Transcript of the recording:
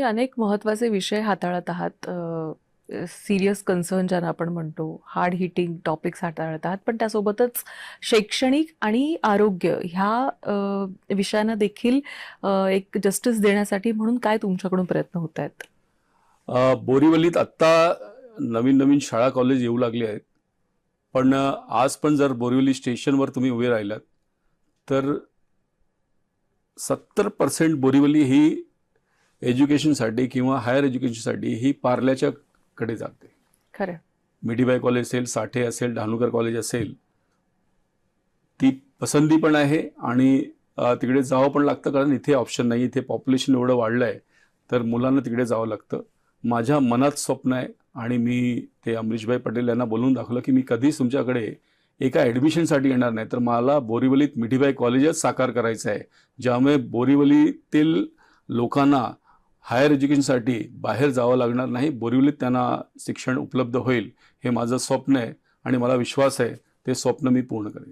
तुम्ही अनेक महत्त्वाचे विषय हाताळत आहात. सीरियस कन्सर्न ज्यांना आपण म्हणतो, हार्ड हिटिंग टॉपिक्स हाताळत आहात, पण त्यासोबतच शैक्षणिक आणि आरोग्य ह्या विषयांना देखील एक जस्टिस देण्यासाठी म्हणून काय तुमच्याकडून प्रयत्न होत आहेत? बोरिवलीत आत्ता नवीन नवीन शाळा कॉलेज येऊ लागले आहेत, पण आज पण जर बोरिवली स्टेशनवर तुम्ही उभे राहिलात तर 70% बोरिवली ही एज्युकेशनसाठी किंवा हायर एज्युकेशनसाठी ही पार्ल्याच्या कडे जाते. खरं. मिठीबाई कॉलेज असेल, साठे असेल, डहाणूकर कॉलेज असेल, ती पसंती पण आहे आणि तिकडे जावं पण लागतं, कारण इथे ऑप्शन नाही. इथे पॉप्युलेशन एवढं वाढलं आहे तर मुलांना तिकडे जावं लागतं. माझ्या मनात स्वप्न आहे आणि मी ते अमरीशभाई पटेल यांना बोलून दाखवलं की मी कधीच तुमच्याकडे एका ॲडमिशनसाठी येणार नाही, तर मला बोरिवलीत मिठीबाई कॉलेजच साकार करायचं आहे, ज्यामुळे बोरिवलीतील लोकांना हायर एज्युकेशनसाठी बाहेर जावं लागणार नाही, बोरिवलीत त्यांना शिक्षण उपलब्ध होईल. हे माझं स्वप्न आहे आणि मला विश्वास आहे ते स्वप्न मी पूर्ण करेन.